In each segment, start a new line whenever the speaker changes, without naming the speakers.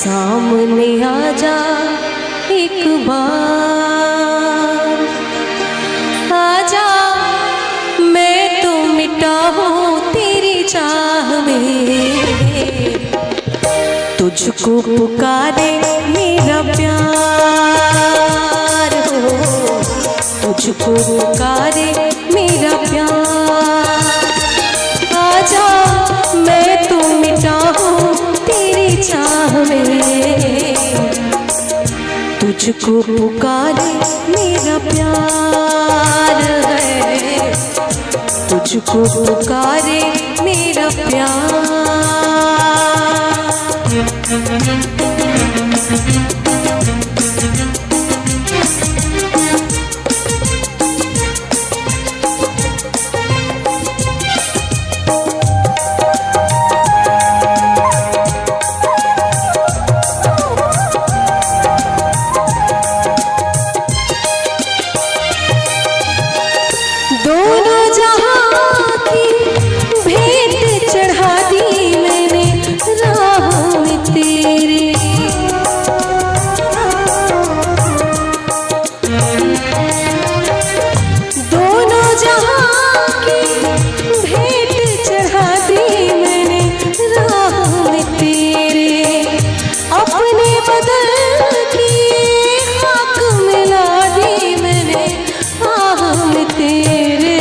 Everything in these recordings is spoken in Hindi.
सामने आजा एक बार, आजा मैं तो मिटा हूँ तेरी चाह में। तुझको पुकारे मेरा प्यार हो, तुझको पुकारे मेरा प्यार। आजा मैं तो मिटा हूँ तेरी चाह में। तुझको पुकारे मेरा प्यार है, तुझको पुकारे मेरा दोनों जहां की भेंट चढ़ा दी मैंने राह में तेरे। दोनों जहां की भेंट चढ़ा दी मैंने राह में तेरे। अपने बदल की खाक मिला दी मैंने आह में तेरे।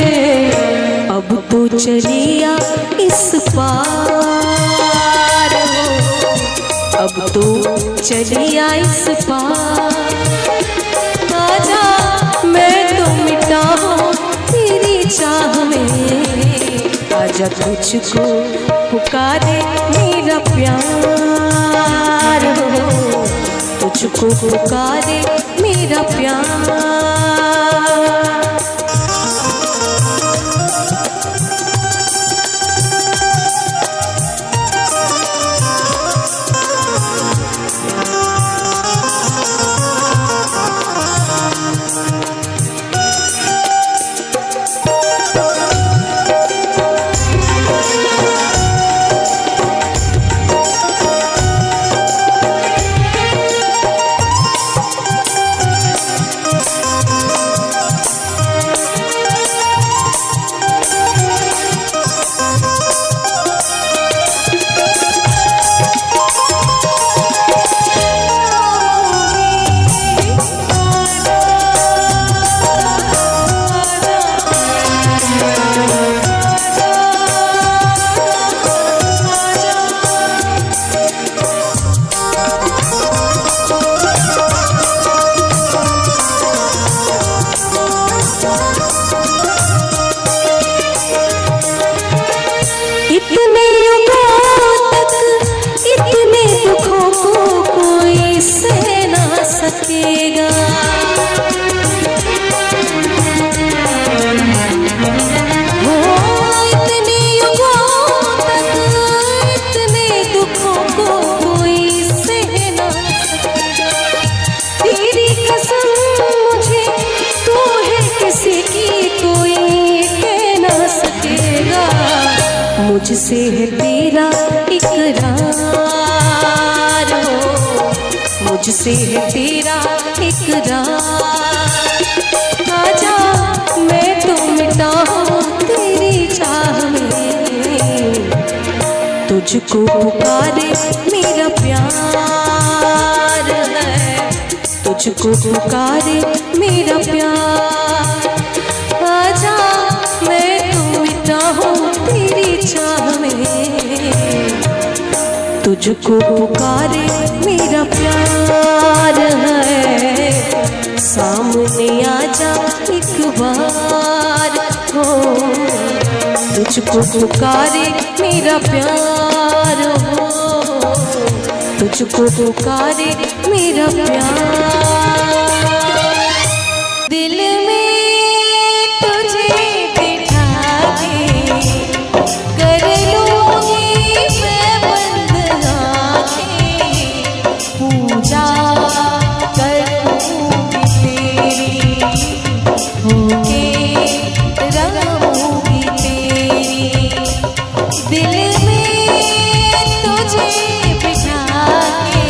अब तो चलिया इस पार हो, अब तो चलिया इस पार। आजा मैं तो मिटा हूँ तेरी चाह में। आजा तुझको पुकारे मेरा प्यार हो, तुझको पुकारे मेरा प्यार। इतने युगों तक इतने दुखों को कोई सह ना सकेगा। हो इतने युगों तक इतने दुखों को कोई सह ना सकेगा। तेरी कसम मुझे तू है किसी की कोई कह ना सकेगा। मुझसे है तेरा इकरार हो, मुझसे है तेरा इकरार। आजा मैं तो मिटा हूँ तेरी चाह में। तुझको पुकारे मेरा प्यार है, तुझको पुकारे मेरा प्यार। आजा मैं तो मिटा हूँ तेरी चाह में। तुझको पुकारे मेरा प्यार है, सामने आजा एक बार हो। तुझको पुकारे मेरा प्यार हो, तुझको पुकारे मेरा प्यार। दिल में तुझे बिठा के कर लूंगी मैं बंद आँखें। पूजा करूंगी तेरी होके रहूंगी तेरी। दिल में तुझे बिठा के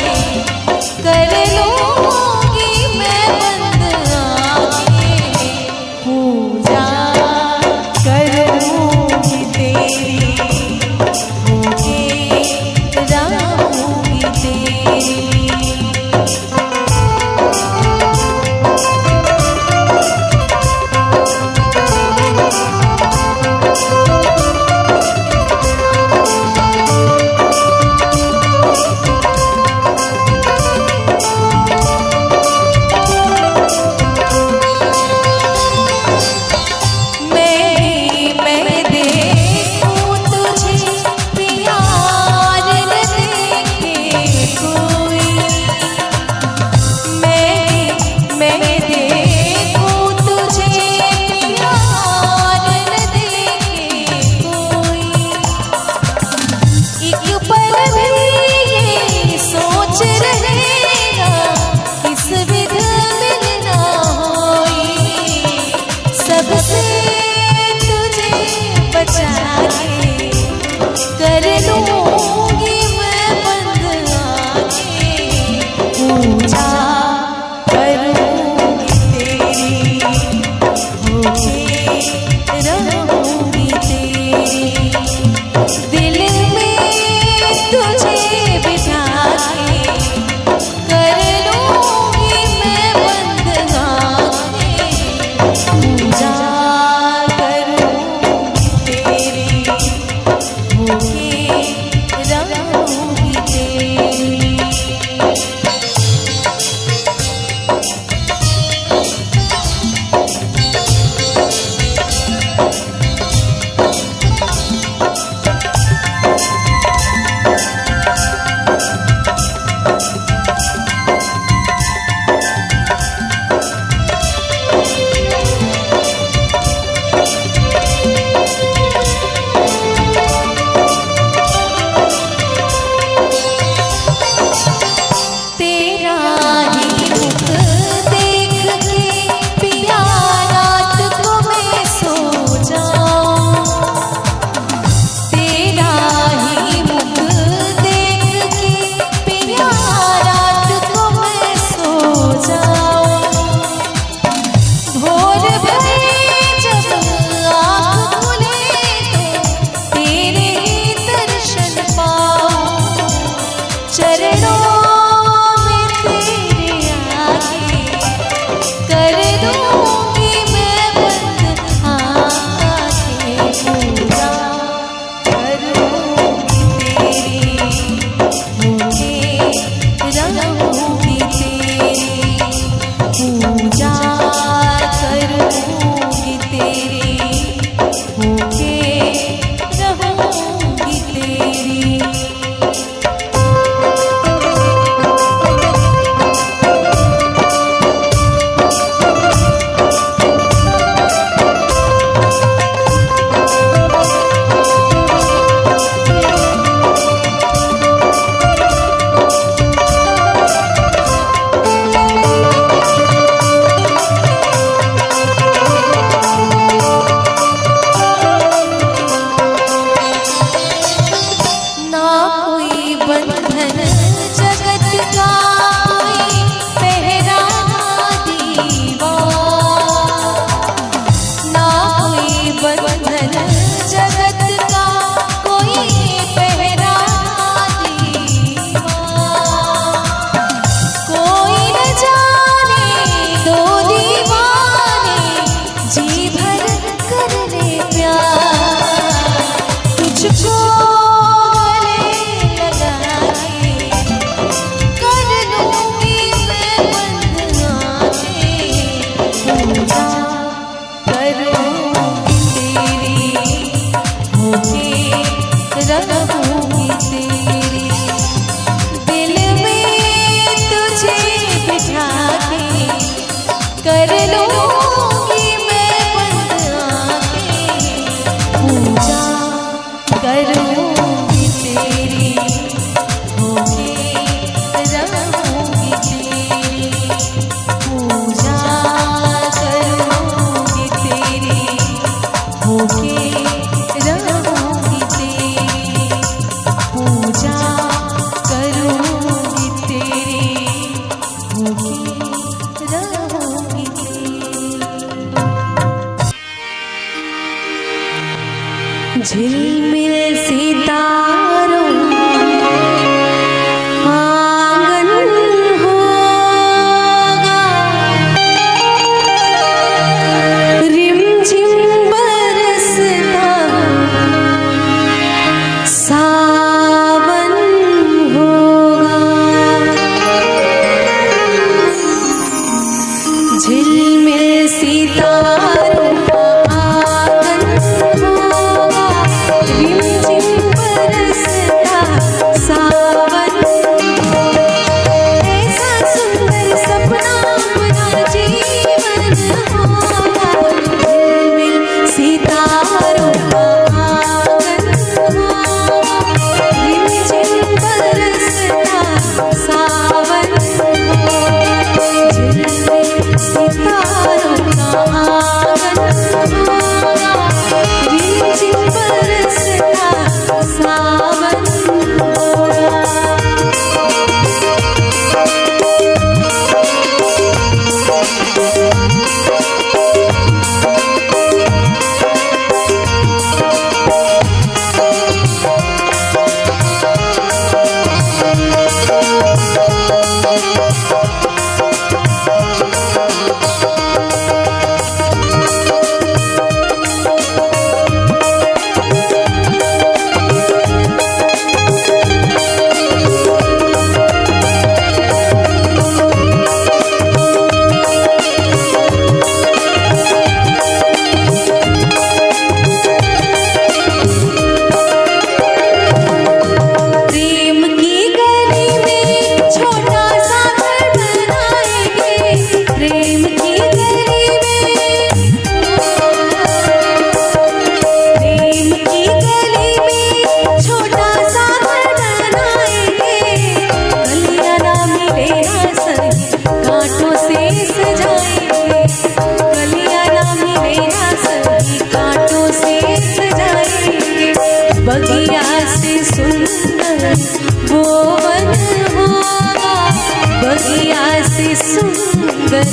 सुंदर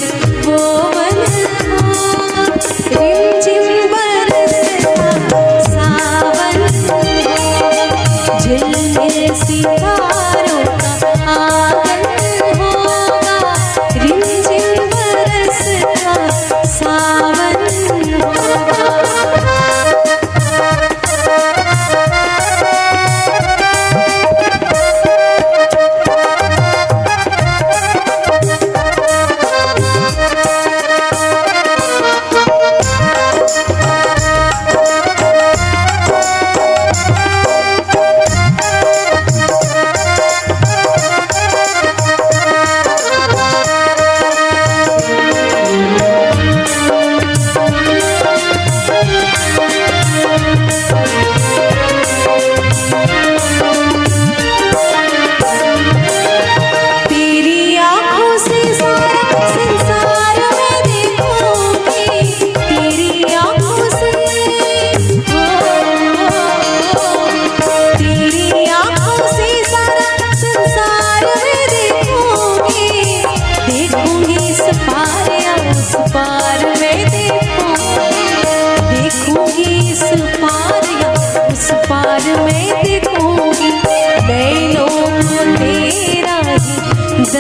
वो वन होगा, रिमझिम बरसता सावन होगा, झिलमिल सितारों का आंगन होगा, रिमझिम बरसता सावन होगा।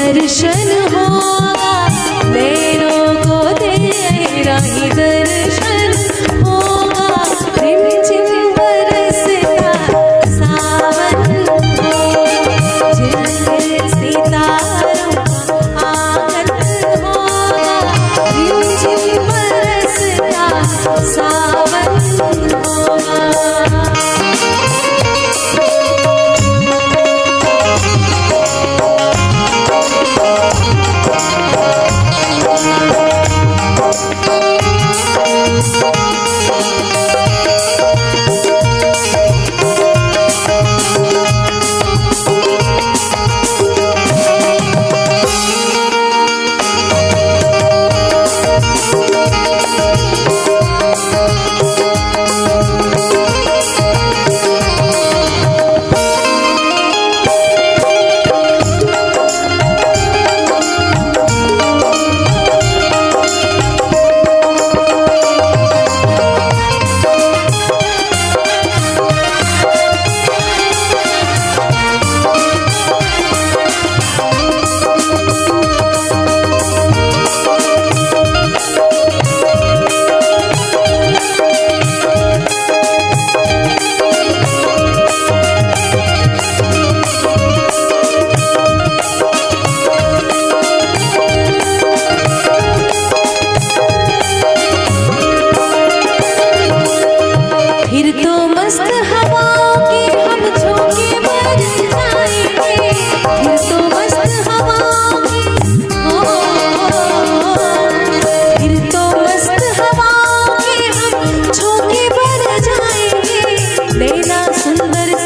दर्शन होगा, नैनों को तेरा ही दर्शन होगा, रिमझिम बरसता सावन होगा, झिलमिल सितारों का आंगन होगा, रिमझिम बरसता सावन होगा।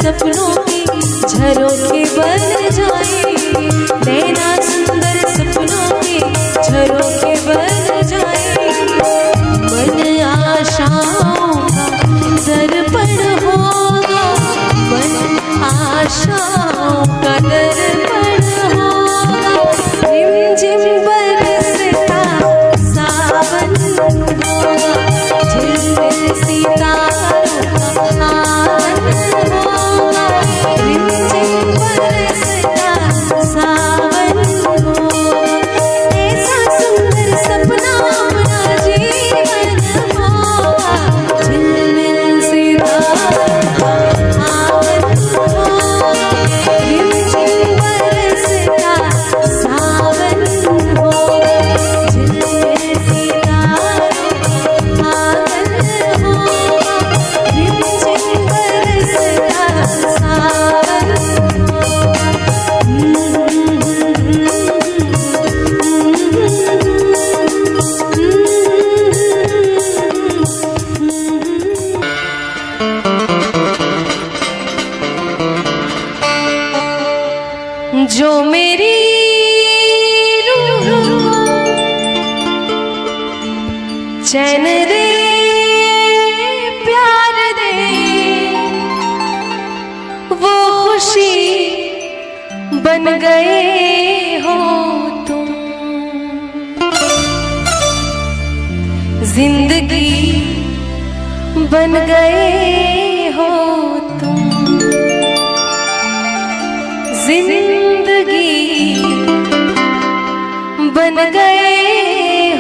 सपनों की झरोखे बन जाएंगे, नैना सुंदर सपनों के झरोखे बन जाएंगे, मन आशाओं का दर्पण होगा, मन आशाओं का दर्पण होगा, रिमझिम बरसता सावन होगा, झिलमिल सितारों का आंगन होगा, रिमझिम बरसता सावन होगा, ऐसा सुंदर सपना अपना जीवन होगा, झिलमिल सितारों का आंगन होगा, रिमझिम बरसता सावन होगा, झिलमिल सितारों का आंगन होगा, रिमझिम बरसता सावन होगा। जो मेरी रूह को चैन दे, प्यार दे, वो खुशी बन गए हो तुम। जिंदगी बन गए हो तुम, जिंदगी बन गए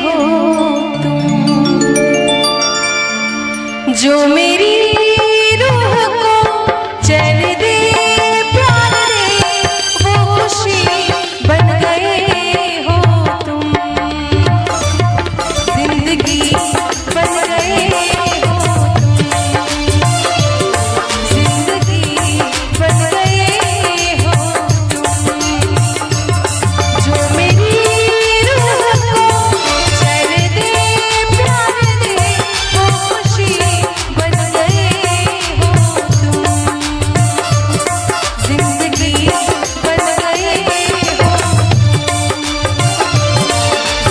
हो तुम, जो मेरी रूह को चैन दे प्यार दे, वो खुशी बन गए हो तुम, जिंदगी बन गए हो तुम, जिंदगी बन गए हो तुम, जो मेरी रूह को चैन दे प्यार दे, वो खुशी बन गए हो तुम, जिंदगी बन गए हो,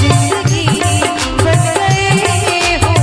जिंदगी बन गए हो।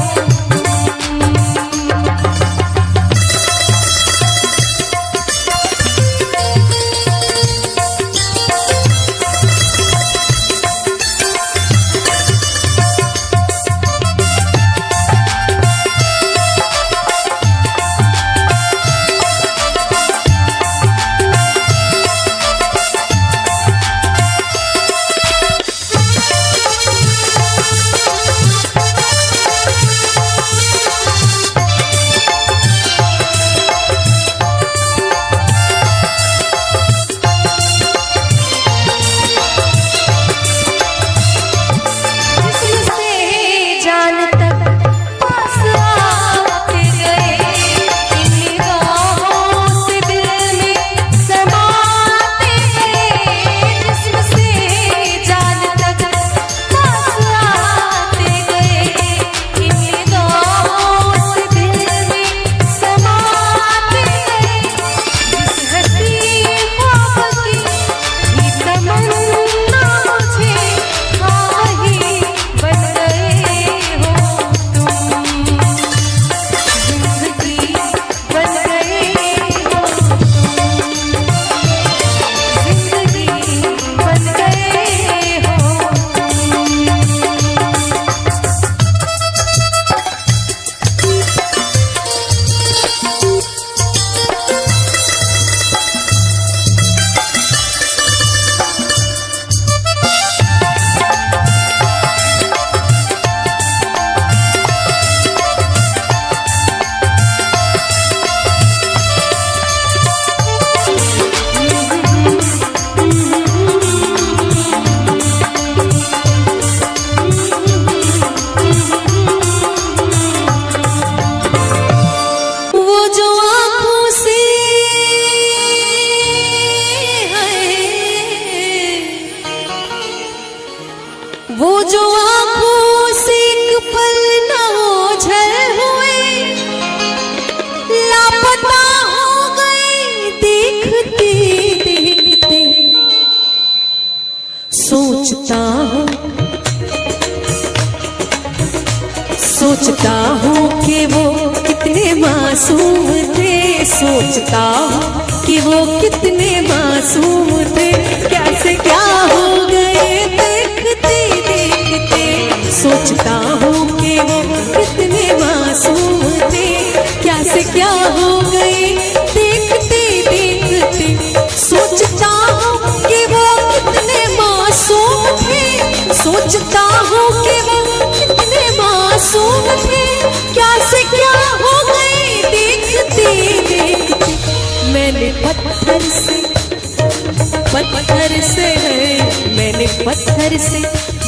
वो जो आँखों से एक पल न ओझल हुए, लापता हो गए देखते देखते, सोचता हूँ कि वो कितने मासूम थे, सोचता हूँ कि वो कितने मासूम थे, कैसे क्या हो गए देखते देखते, सोचता हूँ कि वो कितने मासूम थे, कैसे क्या हो गए देखते देखते, सोचता हूँ कि वो कितने मासूम थे, सोचता हूँ कि वो कितने मासूम थे, कैसे क्या हो गए देखते देखते, मैंने पत्थर से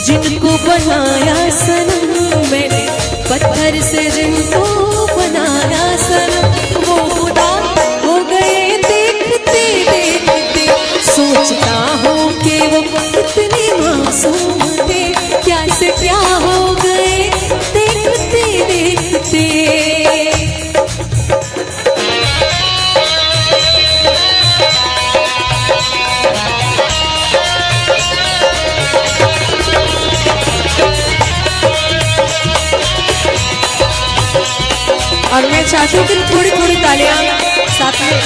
जिनको बनाया सनम, मैंने पत्थर से जिनको बनाया सनम, वो खुदा हो गए देखते देखते, सोचता हूँ कि वो कितने मासूम थे, कैसे क्या हो गए देखते देखते। और मैं चाहती हूँ कि थोड़ी थोड़ी तालियां साथ में।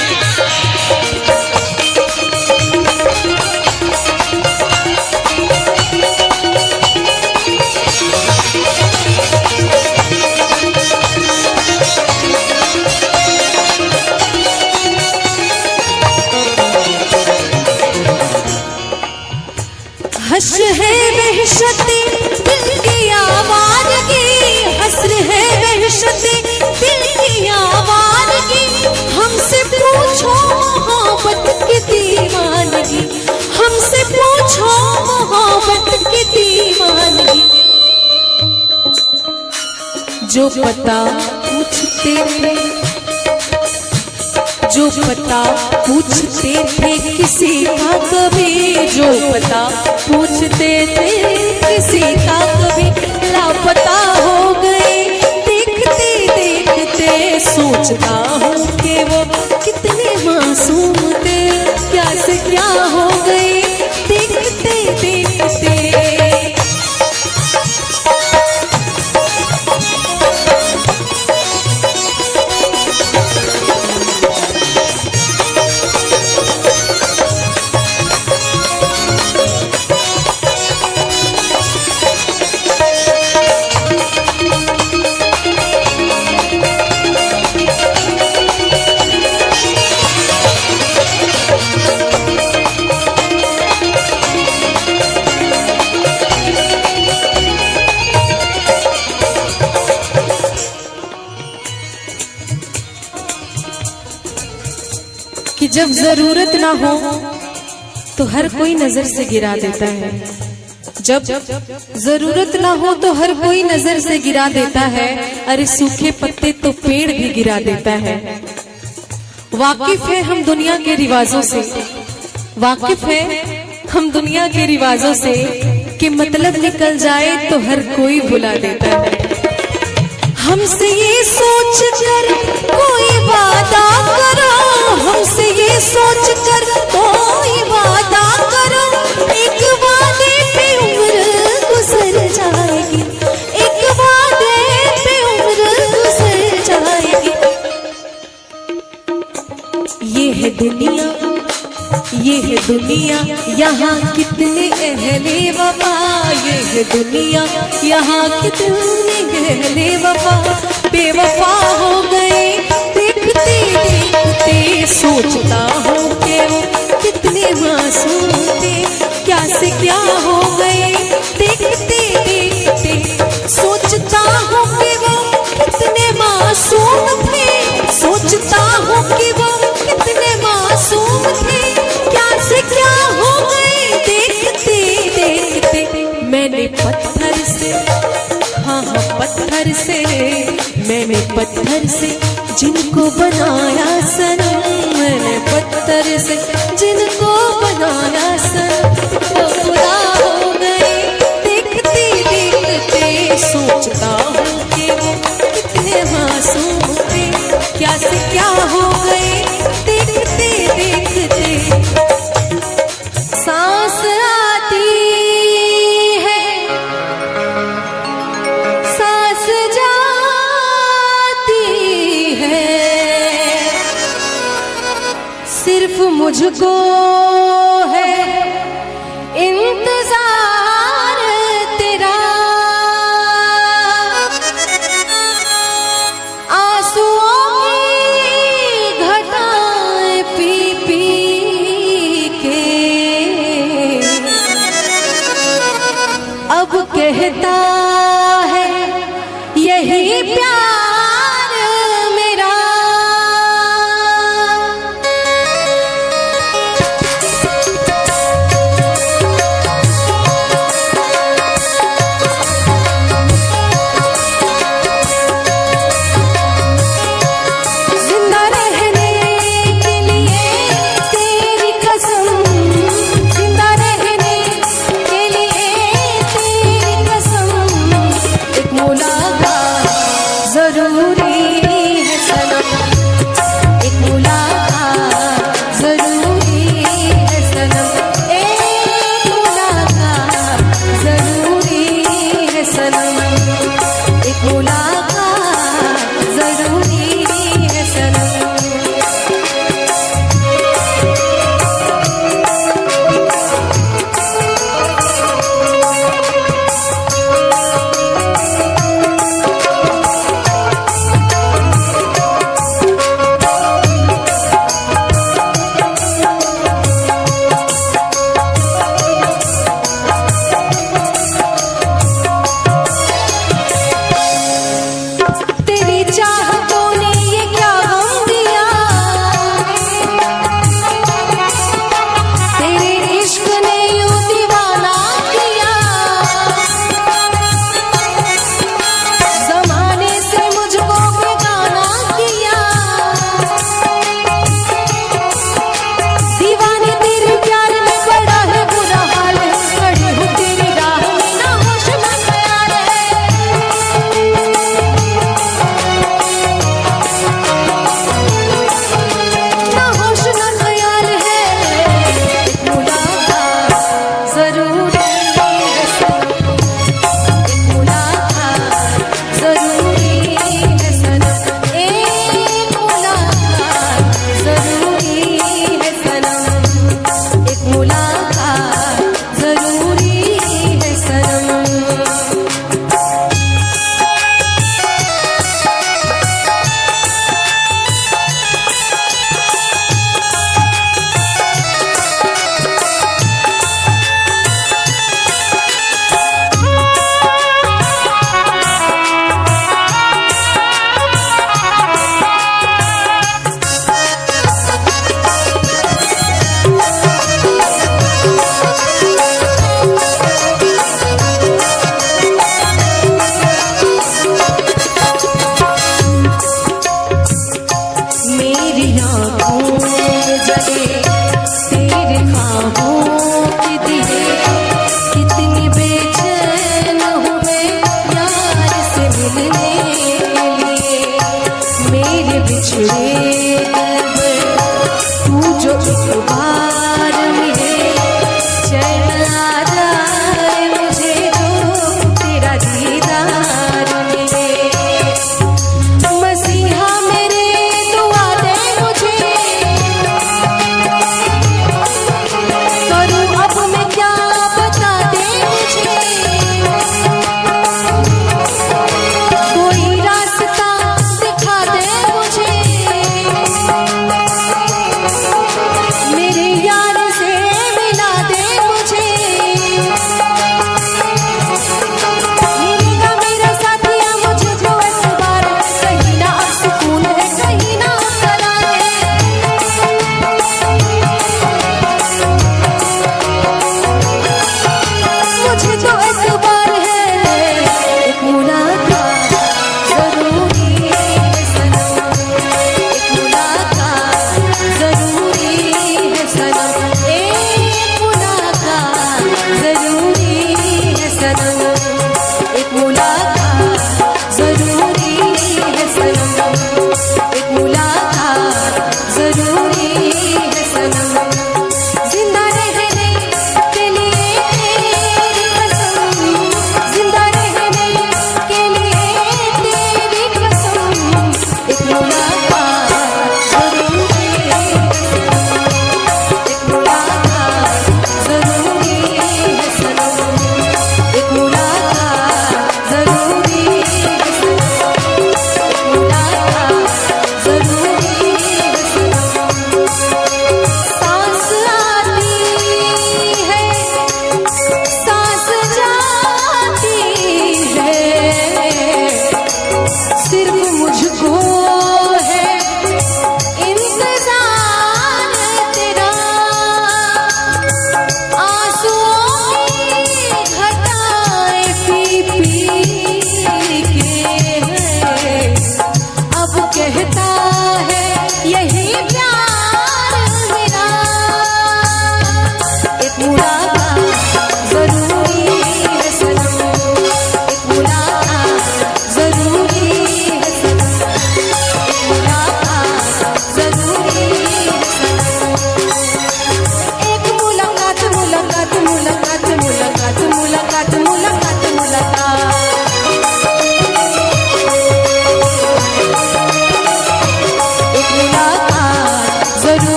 हश्र है वहशते दिल की आवाज़गी, हश्र है वहशते दिल की आवाज़गी। हमसे पूछो मोहब्बत की दीवानगी, हमसे पूछो मोहब्बत की दीवानगी। जो पता पूछते थे, जो पता पूछते थे किसी का कभी, जो पता पूछते थे किसी का कभी, लापता हो गए देखते देखते। सोचता हूँ कि वो कितने मासूम थे, क्या से क्या हो गए देखते देखते। कि जब जरूरत ना हो तो हर कोई नजर से गिरा देता है, जब जरूरत ना हो तो हर कोई नजर से गिरा देता है। अरे सूखे पत्ते तो पेड़ भी गिरा देता है। वाकिफ है हम दुनिया के रिवाजों से, वाकिफ है हम दुनिया के रिवाजों से, कि मतलब निकल जाए तो हर कोई भुला देता है। हमसे ये सोच कर कोई वादा करो, हमसे ये सोच कर कोई वादा करो, एक वादे पे उम्र गुजर जाएगी, एक वादे पे उम्र गुजर जाएगी। ये है दुनिया, ये है दुनिया, यहाँ कितने अहले वफा, ये है दुनिया, यहाँ कितने अहले वफा बेवफा हो गए देखते देखते। सोचता हूँ कि वो कितने मासूम थे, क्या से क्या हो गए देखते देखते। सोचता हूँ कि वो कितने मासूम थे, सोचता हूँ कि वो कितने मासूम थे, क्या से क्या हो गए देखते देखते। मैंने पत्थर से, हाँ हाँ पत्थर से, मैंने पत्थर से जिनको बनाया सनम, मैंने पत्थर से जिनको बनाया सनम, वो खुदा हो गए देखते देखते। सोचता हूँ कि वो कितने मासूम थे, क्या से क्या हो गए देखते देखते। सांस आती है, सांस जाती है, सिर्फ मुझको है इंतजार तेरा। आंसुओं की घटाएं पी पी के अब कहता है यही प्यार मेरा। जिंदा रहने के लिए तेरी कसम, जिंदा रहने के लिए तेरी कसम, एक मुलाकात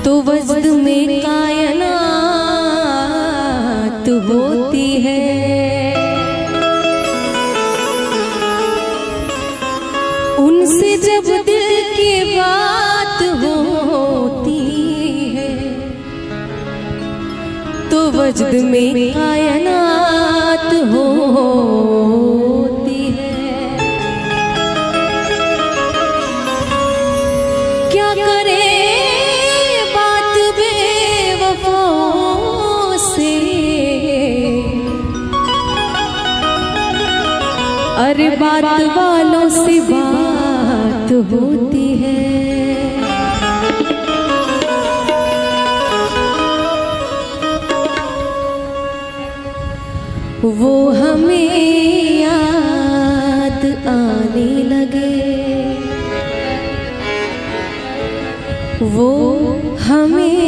तो वजद में कायनात होती है। उनसे जब दिल की बात होती है तो वजद में कायनात होती है। क्या करे बात बेवफाओं से, अरे बात वालों से बात होती है। वो हमें याद आने लगे, वो हमें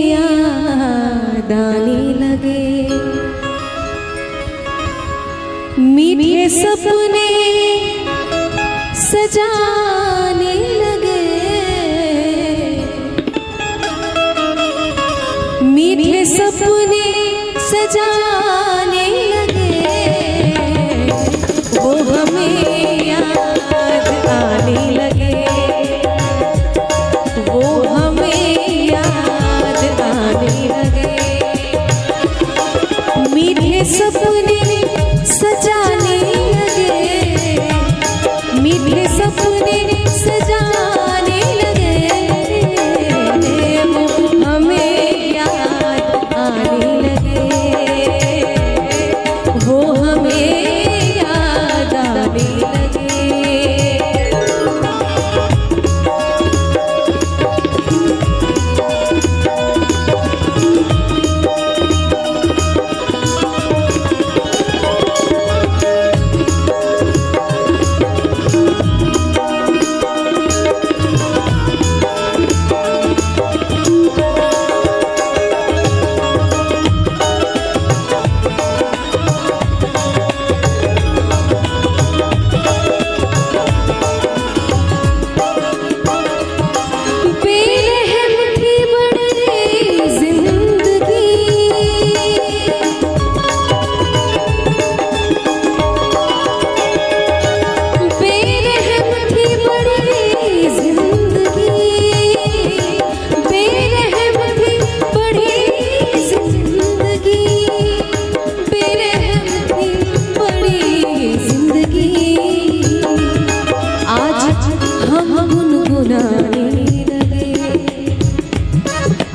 याद आने लगे। मीठे सपने सजाने लगे, मीठे सपने सजाने लगे। वो हमें याद आने लगे, वो हमें याद आने लगे। मीठे सपने सजाने लगे, मीठे सपने सजाने लगे। वो हमें याद आने लगे, वो हमें याद आने लगे।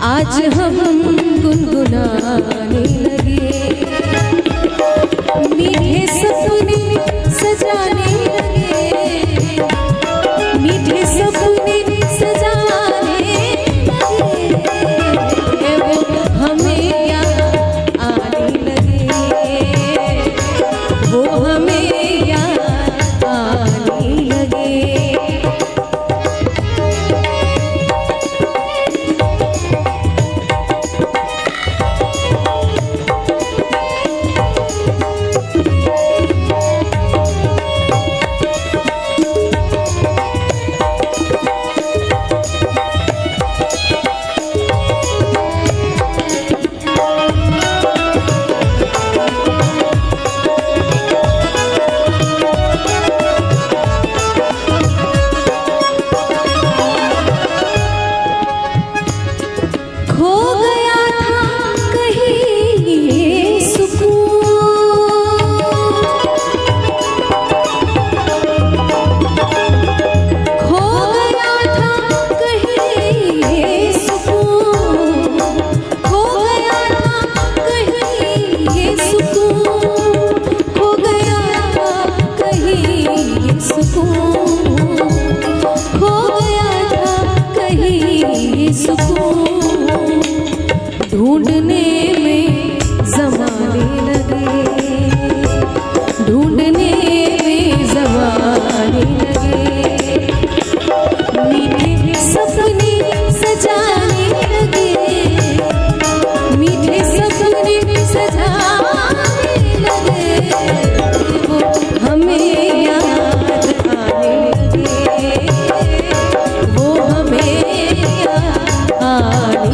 आज हम गुनगुनाने लगे, मीठे सपने सजाने लगे, मीठे सपने सजाने लगे। वो हमें याद आने लगे, वो हमें याद आने लगे। ढूंढने में ज़माने लगे, ढूंढने में ज़माने लगे। मीठे सपने सजाने लगे, मीठे सपने सजाने लगे। वो हमें याद आने लगे, वो हमें याद आने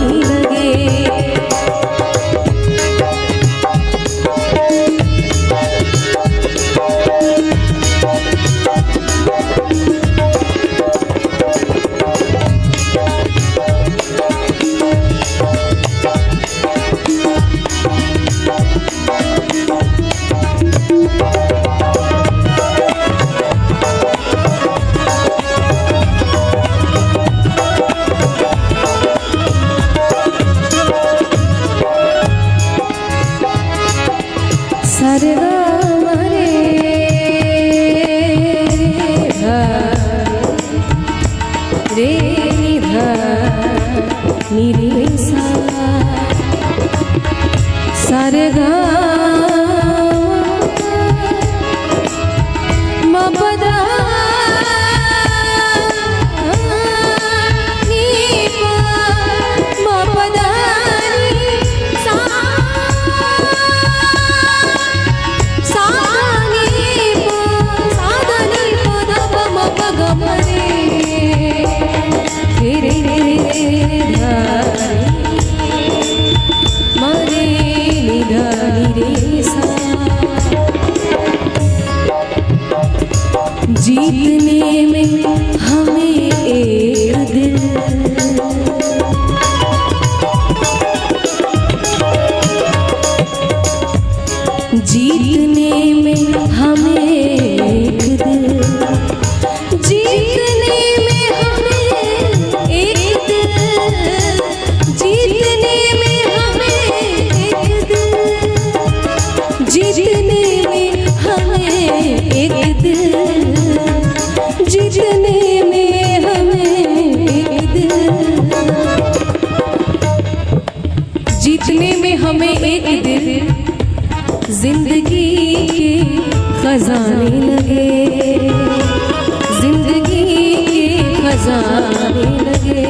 नी रे सा सारे गा म पदा नी पा म पदा नी सा सा नी पा सा नी पदा प म प ग म रे रे रे रे धा म रे नि धा नि रे सा। जीतने में हमें एक दिल, जीतने में हमें एक दिल, जीतने में हमें एक दिल, जीतने में हमें एक दिल, जीतने में हमें एक दिल, जीतने में हमें एक दिल, जीतने में हमें एक दिल, जिंदगी के खजाने लगे, जिंदगी के खजाने लगे,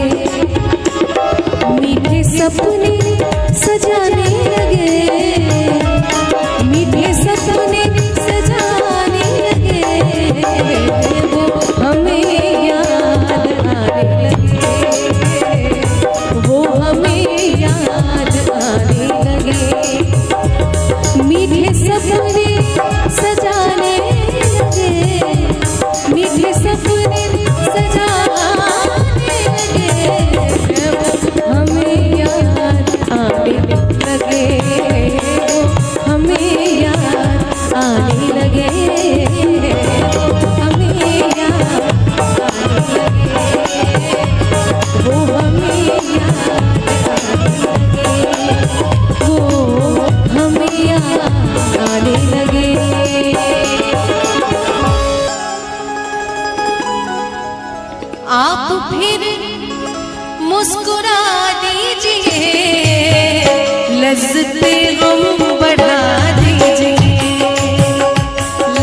मीठे सपने सजाने लगे, मीठे सपने सजाने लगे, वो हमें याद आने लगे, वो हमें याद आने लगे, मीठे सपने सजाने लगे, मीठे सपने सजाने लगे, हमें याद आने लगे, हमें याद आने लगे, हमें याद आने लगे, वो हमें याद आने लगे, वो हमें याद आने लगे। आप फिर मुस्कुरा दीजिए, लज्जते गम बढ़ा दीजिए,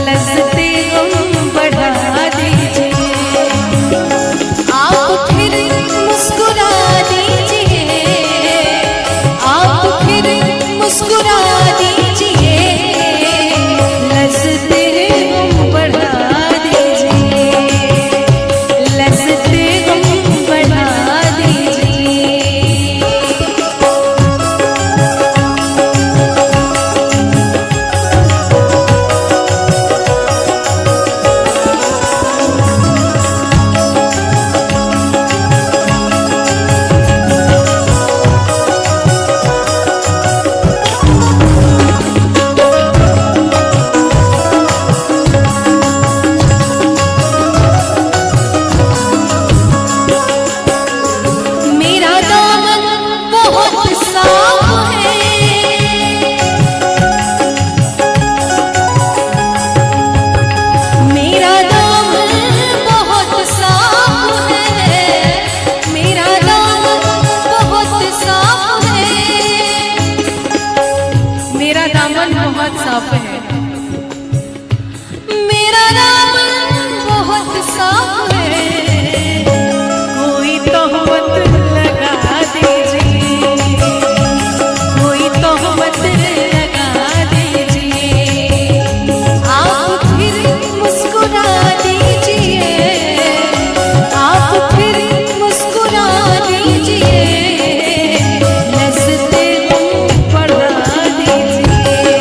लज्जते गम बढ़ा दीजिए, आप फिर मुस्कुरा दीजिए, आप फिर मुस्कुरा दीजिए, लज्जते गम बढ़ा दीजिए, लज्जते गम बढ़ा दीजिए। मेरा दामन बहुत साफ है, मेरा दामन बहुत साफ है, मेरा दामन बहुत साफ है, मेरा दामन बहुत साफ है, मेरा दामन बहुत साफ है, कोई तोहमत लगा दीजिए, कोई तोहमत लगा दीजिए, आप फिर मुस्कुरा दीजिए, आप फिर मुस्कुरा दीजिए, लज्जते गम बढ़ा दीजिए,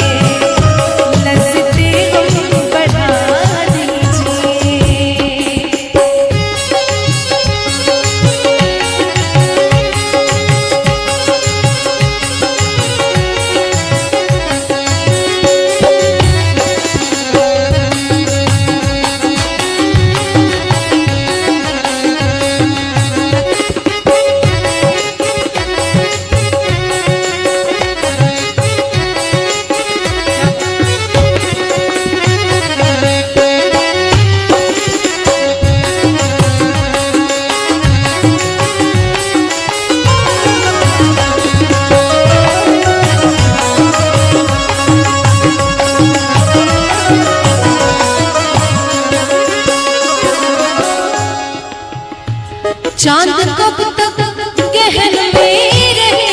चांद कब तक गहन में रहे,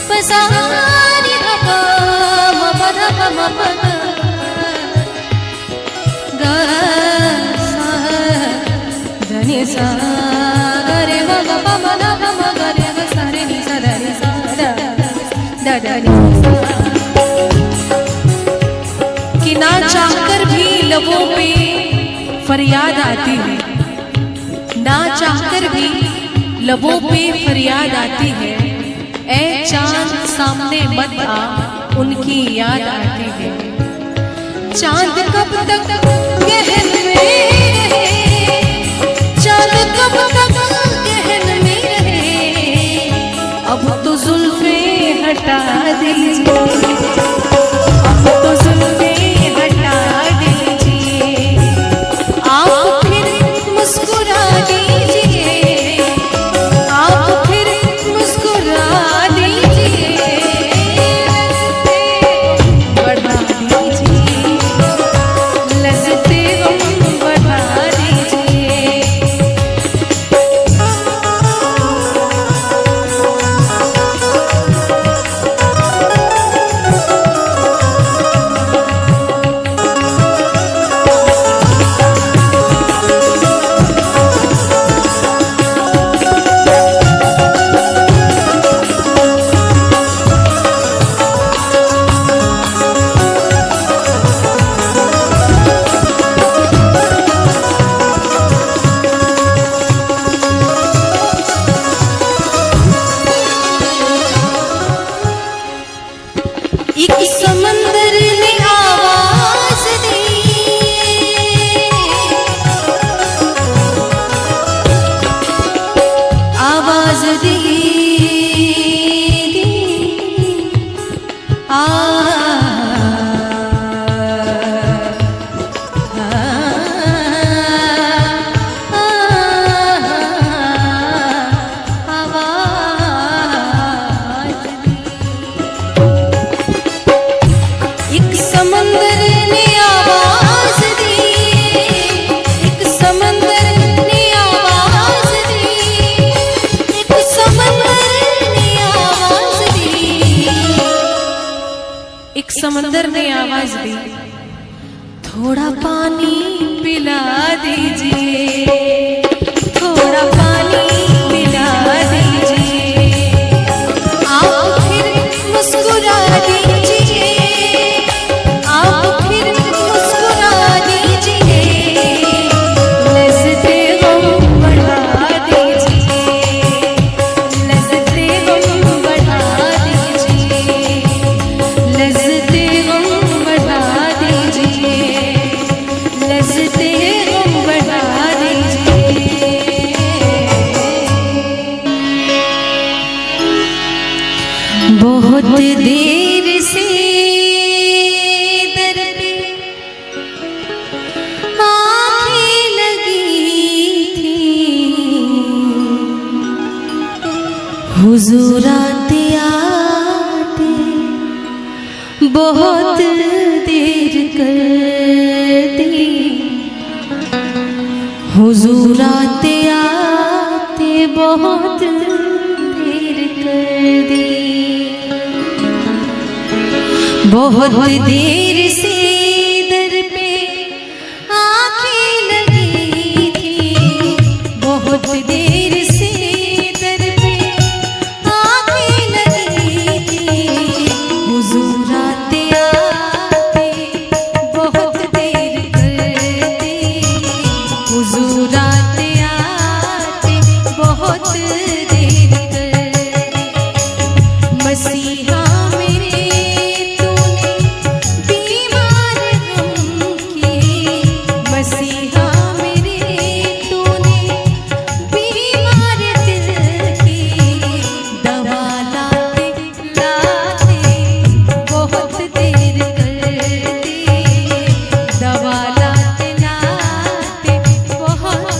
पसारी हवा ममन ममन गा सा धनी सा रे ग ग म म न म म ग रे ग सा रे नि सा दा रे सा दा दा रे सा। कि ना चाहकर भी लबों पे फरियाद आती है, ना चाहकर भी लबों पे फरियाद आती है, ऐ चांद सामने मत आ उनकी याद आती है। चांद कब तक गहन में रहे, चांद कब तक गहन में रहे, अब तो जुल्फे हटा दीजिए, अब तो जुल्फे समंदर ने आवाज दी, आवाज दी, समंदर ने आवाज दी, एक समंदर ने आवाज दी, एक समंदर ने आवाज दी, एक समंदर ने आवाज दी, थोड़ा पानी पिला दीजिए, थोड़ा पानी पिला दीजिए, आप फिर मुस्कुरा दीजिए, बहुत देर से दर पे आँखें लगी थी, हुजूर आते आते बहुत देर कर दी, हुजूर आते आते बहुत देर कर दी। बहुत देर से दर पे आँखें लगी थी, बहुत देर से दर पे आँखें लगी थी, हुजूर आते आते बहुत देर कर दी, हुजूर आते आते बहुत देर कर दी। मसीहा मेरे बहुत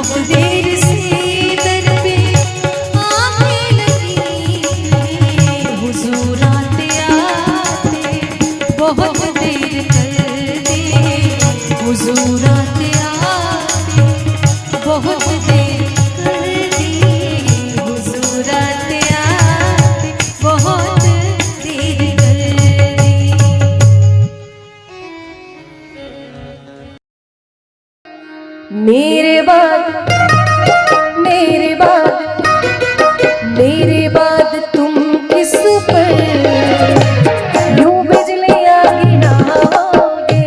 बहुत देर से दर पे आने लगी, हुजूर आते आते बहुत देर कर दे, हुजूर आते आते बहुत देर कर दे, हुजूर आते आते बहुत देर कर दे। मेरे बाद तुम किस पर यूं बिजलियां गिराओगे,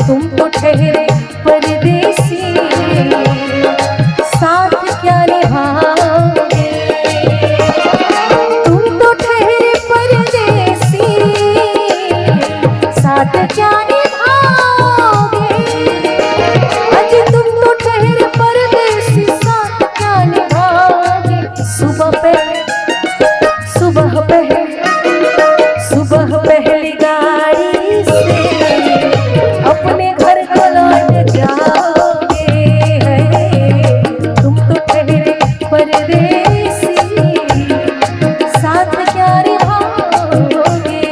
तुम तो ठहरे परदेसी साथ क्या निभाओगे, तुम तो ठहरे परदेसी साथ क्या निभाओगे, अजी तुम तो ठहरे परदेसी साथ क्या निभाओगे। सुबह पहली गाड़ी से अपने घर को लौट जाओगे, तुम तो ठहरे परदेसी साथ क्या निभाओगे।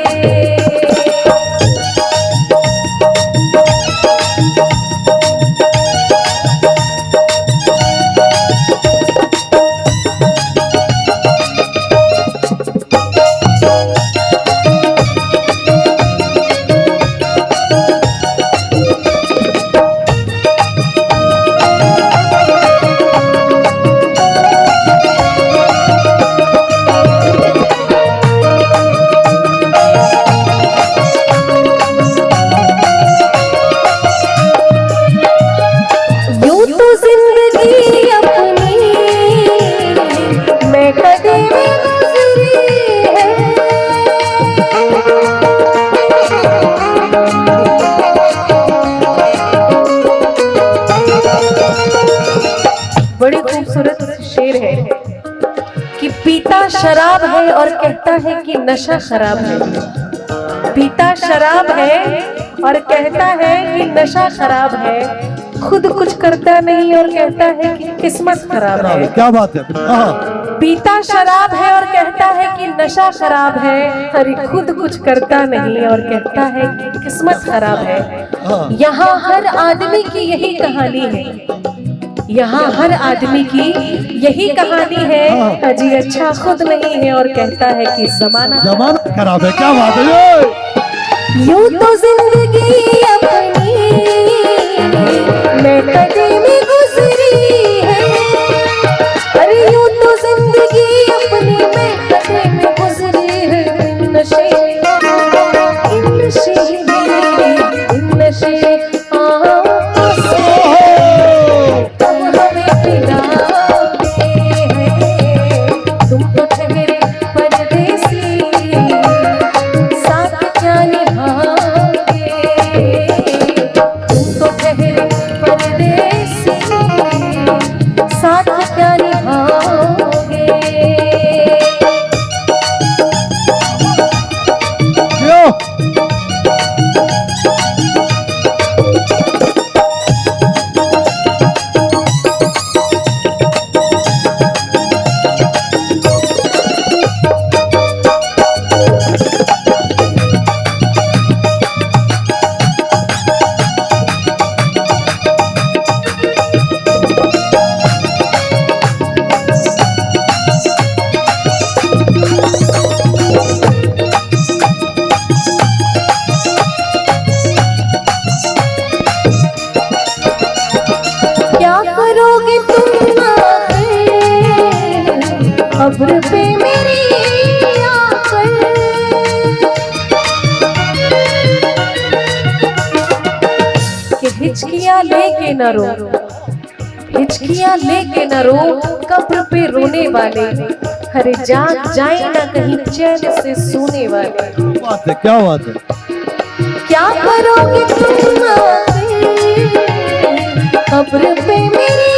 बड़ी खूबसूरत शेर है कि पीता शराब है और कहता है कि नशा खराब है, पीता शराब है और कहता है कि नशा खराब है, खुद कुछ करता नहीं और कहता है कि किस्मत खराब है।
क्या बात है।
पीता शराब है और कहता है कि नशा खराब है, अरे खुद कुछ करता नहीं और कहता है कि किस्मत खराब है। यहाँ हर आदमी की यही कहानी है, यहाँ हर आदमी की यही कहानी है, अजी अच्छा खुद नहीं है और कहता है कि जमाना
खराब है। क्या बात है।
यूं तो जिंदगी अपनी मैं कदे में गुजरी है, अरे यूं तो जिंदगी अपनी मैं कदे में गुजरी है, नशे कब्र पे मेरी आकर कि हिचकियां लेके न रो, हिचकियां लेके न रो, कब्र पे रोने वाले हरे जाग जाए ना कहीं चैन से सोने वाले।
बात है, क्या बात है।
क्या करोगे तुम कब्र पे मेरी